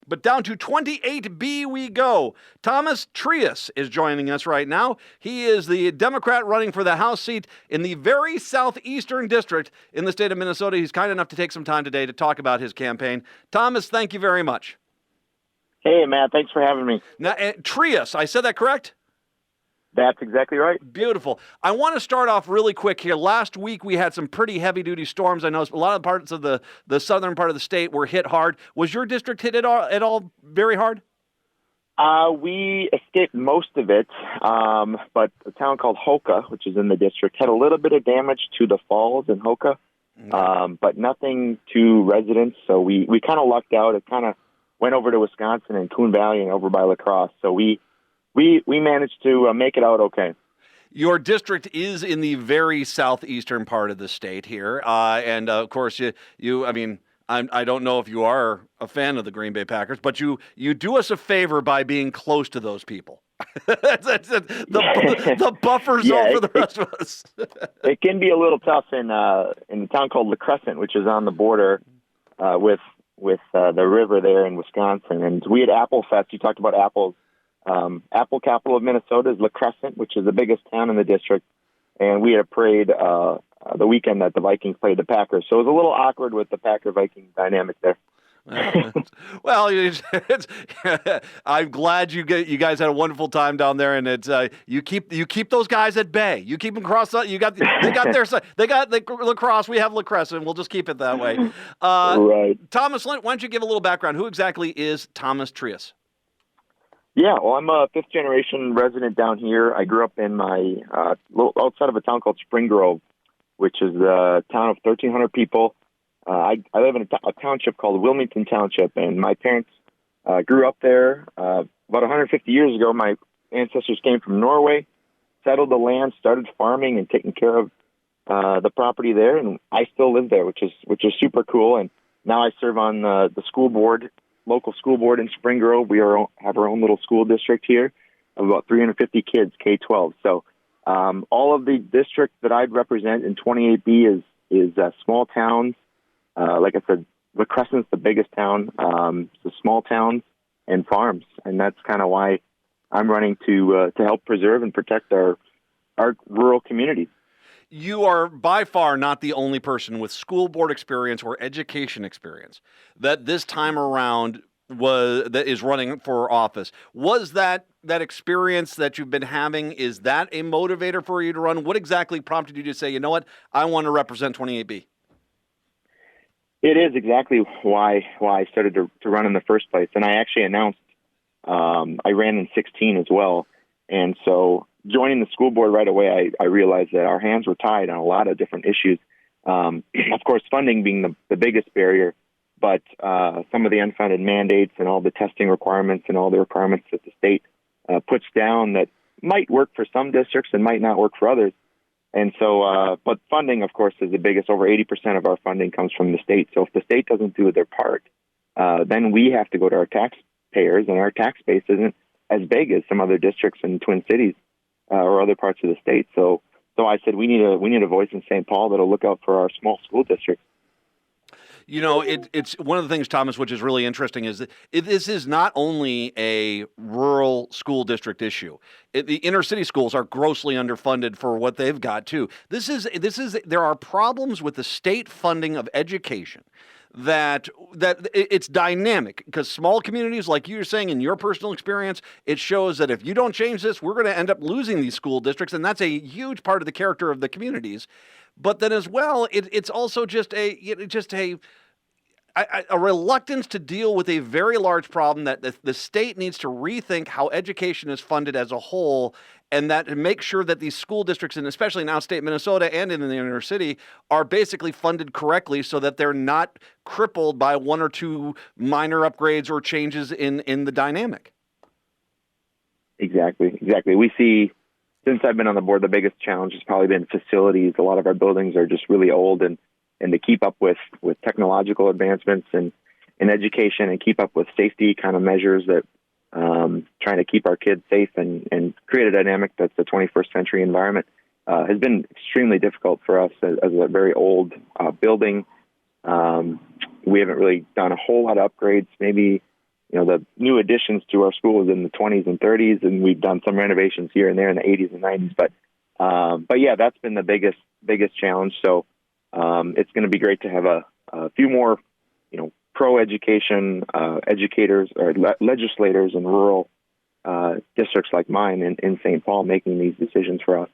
but down to 28B we go. Thomas Trehus is joining us right now. He is the Democrat running for the House seat in the very southeastern district in the state of Minnesota. He's kind enough to take some time today to talk about his campaign. Thomas, thank you very much. Hey, Matt, thanks for having me. Now, Trehus, I said that correct? That's exactly right. Beautiful. I want to start off really quick here. Last week we had some pretty heavy-duty storms. I know a lot of parts of the southern part of the state were hit hard. Was your district hit at all very hard? We escaped most of it, but a town called Hoka, which is in the district, had a little bit of damage to the falls in Hoka, but nothing to residents. So we kind of lucked out. It kind of went over to Wisconsin and Coon Valley and over by La Crosse. So we managed to make it out okay. Your district is in the very southeastern part of the state here, and of course, I don't know if you are a fan of the Green Bay Packers, but you do us a favor by being close to those people. the buffer zone for the rest of us. It can be a little tough in a town called La Crescent, which is on the border with the river there in Wisconsin. And we had Apple Fest. You talked about apples. Apple capital of Minnesota is La Crescent, which is the biggest town in the district. And we had a parade the weekend that the Vikings played the Packers. So it was a little awkward with the Packer-Viking dynamic there. Well, I'm glad you guys had a wonderful time down there, and it's you keep those guys at bay. You keep them cross. They got their side. They got La Crosse. We have La Crescent. We'll just keep it that way. Right. Thomas, why don't you give a little background? Who exactly is Thomas Trehus? Yeah, well, I'm a fifth-generation resident down here. I grew up in my outside of a town called Spring Grove, which is a town of 1,300 people. I live in a township called Wilmington Township, and my parents grew up there about 150 years ago. My ancestors came from Norway, settled the land, started farming and taking care of the property there, and I still live there, which is super cool. And now I serve on the school board, local school board in Spring Grove. We have our own little school district here of about 350 kids, K-12. So all of the district that I'd represent in 28B is small towns. Like I said, La Crescent's the biggest town. So small towns and farms, and that's kind of why I'm running to help preserve and protect our rural communities. You are by far not the only person with school board experience or education experience that this time around that is running for office. Was that experience that you've been having, is that a motivator for you to run? What exactly prompted you to say, you know what, I want to represent 28B? It is exactly why I started to run in the first place. And I actually announced I ran in 16 as well. And so joining the school board right away, I realized that our hands were tied on a lot of different issues. Of course, funding being the biggest barrier, but some of the unfunded mandates and all the testing requirements and all the requirements that the state puts down that might work for some districts and might not work for others. And so, but funding, of course, is the biggest. Over 80% of our funding comes from the state. So if the state doesn't do their part, then we have to go to our taxpayers, and our tax base isn't as big as some other districts in Twin Cities or other parts of the state. So I said we need a voice in St. Paul that'll look out for our small school districts. You know, it's one of the things, Thomas, which is really interesting is that this is not only a rural school district issue. The inner city schools are grossly underfunded for what they've got too. There are problems with the state funding of education that it's dynamic because small communities, like you're saying in your personal experience, it shows that if you don't change this, we're going to end up losing these school districts, and that's a huge part of the character of the communities. But then as well, it's also just a reluctance to deal with a very large problem that the state needs to rethink how education is funded as a whole, and that make sure that these school districts, and especially in outstate Minnesota and in the inner city, are basically funded correctly so that they're not crippled by one or two minor upgrades or changes in the dynamic. Exactly. We see, since I've been on the board, the biggest challenge has probably been facilities. A lot of our buildings are just really old, and to keep up with technological advancements and in education and keep up with safety kind of measures that trying to keep our kids safe and create a dynamic that's a 21st century environment has been extremely difficult for us as a very old building. We haven't really done a whole lot of upgrades, maybe the new additions to our school is in the 20s and 30s, and we've done some renovations here and there in the 80s and 90s. But yeah, that's been the biggest challenge. So it's going to be great to have a few more, pro-education educators or legislators in rural districts like mine in St. Paul making these decisions for us.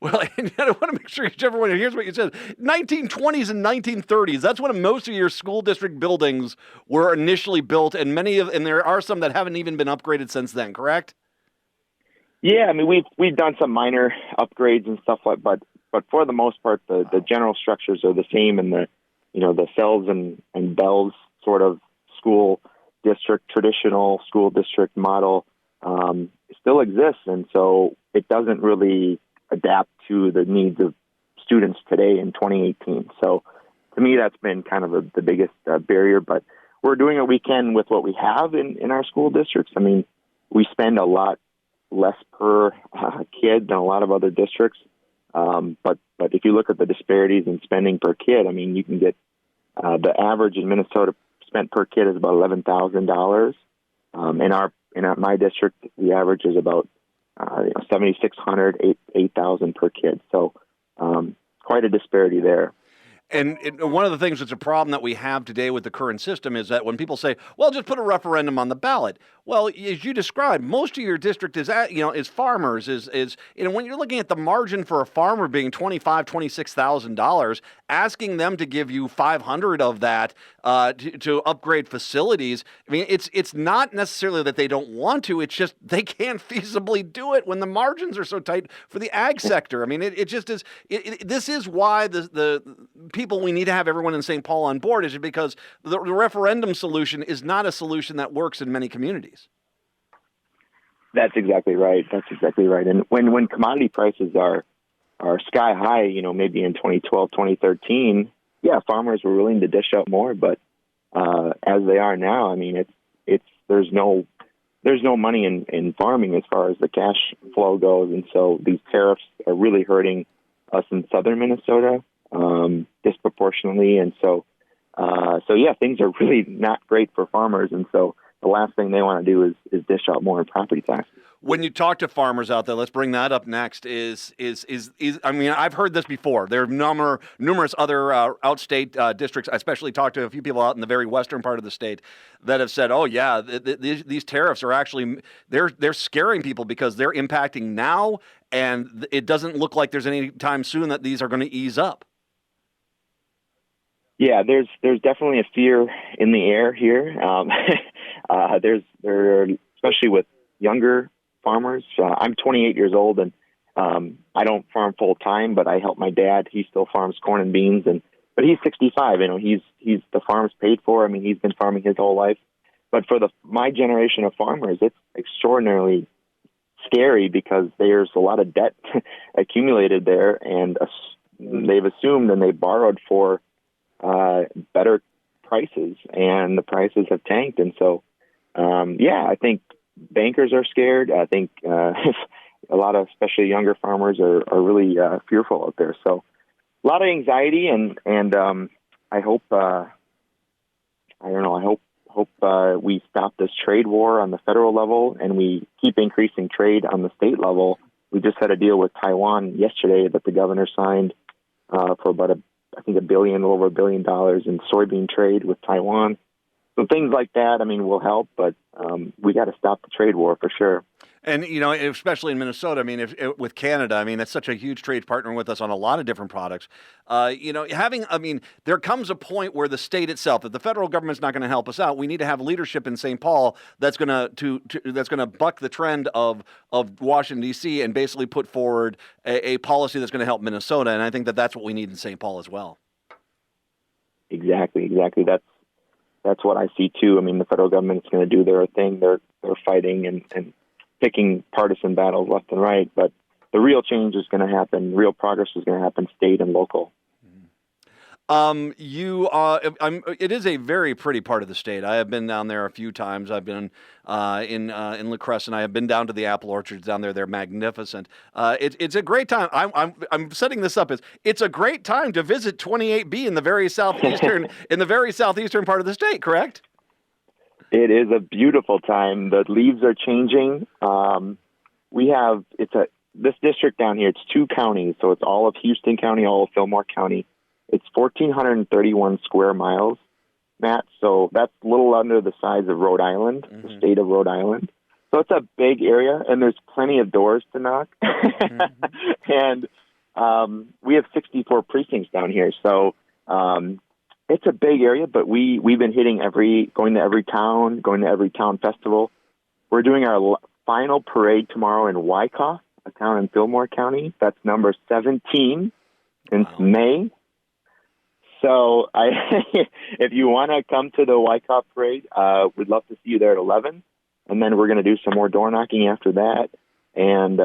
Well, and I want to make sure everyone hears what you said. 1920s and 1930s, that's when most of your school district buildings were initially built, and and there are some that haven't even been upgraded since then, correct? Yeah, I mean, we've done some minor upgrades and stuff but for the most part, the general structures are the same, and the cells and bells sort of school district, traditional school district model still exists, and so it doesn't really adapt to the needs of students today in 2018. So to me, that's been kind of the biggest barrier, but we're doing what we can with what we have in our school districts. I mean, we spend a lot less per kid than a lot of other districts. But if you look at the disparities in spending per kid, I mean, you can get the average in Minnesota spent per kid is about $11,000. In my district, the average is about 7,600, 8,000 per kid. So quite a disparity there. And one of the things that's a problem that we have today with the current system is that when people say, well, just put a referendum on the ballot. Well, as you described, most of your district is farmers, when you're looking at the margin for a farmer being $25,000, $26,000, asking them to give you 500 of that to upgrade facilities. I mean, it's not necessarily that they don't want to, it's just they can't feasibly do it when the margins are so tight for the ag sector. I mean, it just is, this is why the people we need to have everyone in St. Paul on board is because the referendum solution is not a solution that works in many communities. That's exactly right. And when commodity prices are sky high, maybe in 2012, 2013, yeah, farmers were willing to dish out more. But as they are now, I mean, there's no money in farming as far as the cash flow goes, and so these tariffs are really hurting us in southern Minnesota disproportionately. And so yeah, things are really not great for farmers, and so the last thing they want to do is dish out more in property taxes. When you talk to farmers out there, let's bring that up next. I mean, I've heard this before. There are numerous other outstate districts. I especially talked to a few people out in the very western part of the state that have said, "Oh yeah, these tariffs are actually they're scaring people because they're impacting now, and it doesn't look like there's any time soon that these are going to ease up." Yeah, there's definitely a fear in the air here. There, especially with younger farmers. I'm 28 years old, and I don't farm full time, but I help my dad. He still farms corn and beans, but he's 65. He's the farm's paid for. I mean, he's been farming his whole life. But for my generation of farmers, it's extraordinarily scary because there's a lot of debt accumulated there, and they've assumed and they borrowed for better prices, and the prices have tanked. And so, I think bankers are scared. I think a lot of, especially younger farmers, are really fearful out there. So a lot of anxiety, and I hope I hope we stop this trade war on the federal level, and we keep increasing trade on the state level. We just had a deal with Taiwan yesterday that the governor signed for about over $1 billion in soybean trade with Taiwan. So things like that, I mean, will help, but we got to stop the trade war for sure. And, especially in Minnesota, I mean, with Canada, I mean, that's such a huge trade partner with us on a lot of different products. There comes a point where the state itself, if the federal government's not going to help us out, we need to have leadership in St. Paul that's going to buck the trend of Washington, D.C. and basically put forward a policy that's going to help Minnesota. And I think that's what we need in St. Paul as well. Exactly. That's what I see too. I mean, the federal government is going to do their thing. They're fighting and picking partisan battles left and right, but the real change is going to happen. Real progress is going to happen state and local. It is a very pretty part of the state. I have been down there a few times. I've been in La Crescent. I have been down to the apple orchards down there. They're magnificent. It's a great time. I'm setting this up as it's a great time to visit 28B in the very southeastern part of the state. Correct? It is a beautiful time. The leaves are changing. This district down here, it's 2 counties, so it's all of Houston County, all of Fillmore County. It's 1,431 square miles, Matt, so that's a little under the size of Rhode Island, the state of Rhode Island. So it's a big area, and there's plenty of doors to knock. And we have 64 precincts down here, so it's a big area, but we've been going to every town festival. We're doing our final parade tomorrow in Wyckoff, a town in Fillmore County. That's number 17 since May. So if you want to come to the Wyckoff parade, we'd love to see you there at 11. And then we're going to do some more door knocking after that. And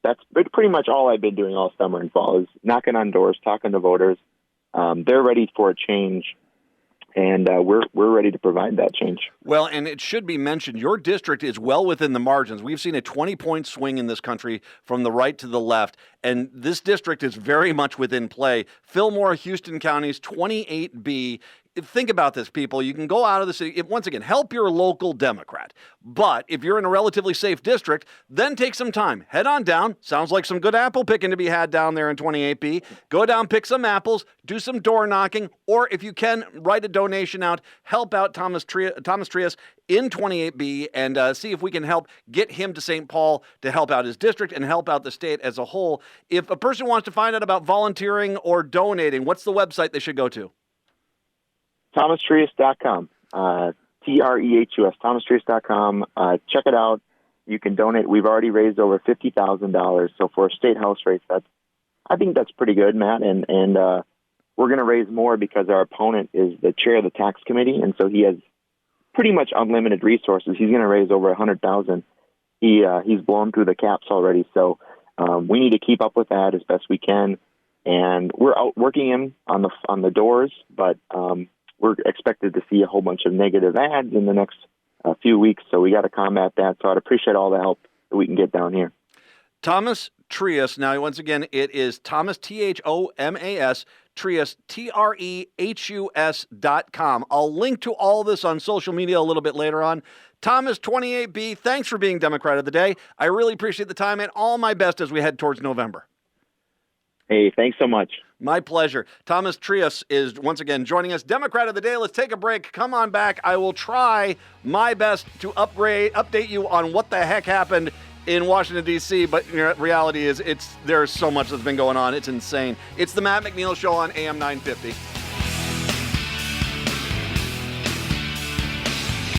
that's pretty much all I've been doing all summer and fall is knocking on doors, talking to voters. They're ready for a change, and we're ready to provide that change. Well, and it should be mentioned, your district is well within the margins. We've seen a 20-point swing in this country from the right to the left, and this district is very much within play. Fillmore, Houston counties, 28B. Think about this, people. You can go out of the city. Once again, help your local Democrat. But if you're in a relatively safe district, then take some time. Head on down. Sounds like some good apple picking to be had down there in 28B. Go down, pick some apples, do some door knocking, or if you can, write a donation out. Help out Thomas Trehus in 28B and see if we can help get him to St. Paul to help out his district and help out the state as a whole. If a person wants to find out about volunteering or donating, what's the website they should go to? ThomasTrehus.com, Trehus, ThomasTrehus.com. Check it out. You can donate. We've already raised over $50,000. So for a state house race, I think that's pretty good, Matt. And we're going to raise more because our opponent is the chair of the tax committee, and so he has pretty much unlimited resources. He's going to raise over $100,000. He's blown through the caps already. So we need to keep up with that as best we can. And we're out working him on the doors, but we're expected to see a whole bunch of negative ads in the next few weeks, so we got to combat that. So I'd appreciate all the help that we can get down here. Thomas Trehus. Now, once again, it is Thomas, Thomas, Trehus, Trehus.com. I'll link to all this on social media a little bit later on. Thomas, 28B, thanks for being Democrat of the Day. I really appreciate the time, and all my best as we head towards November. Hey, thanks so much. My pleasure. Thomas Trehus is once again joining us. Democrat of the Day. Let's take a break. Come on back. I will try my best to update you on what the heck happened in Washington, D.C., but reality is there's so much that's been going on. It's insane. It's the Matt McNeil Show on AM 950.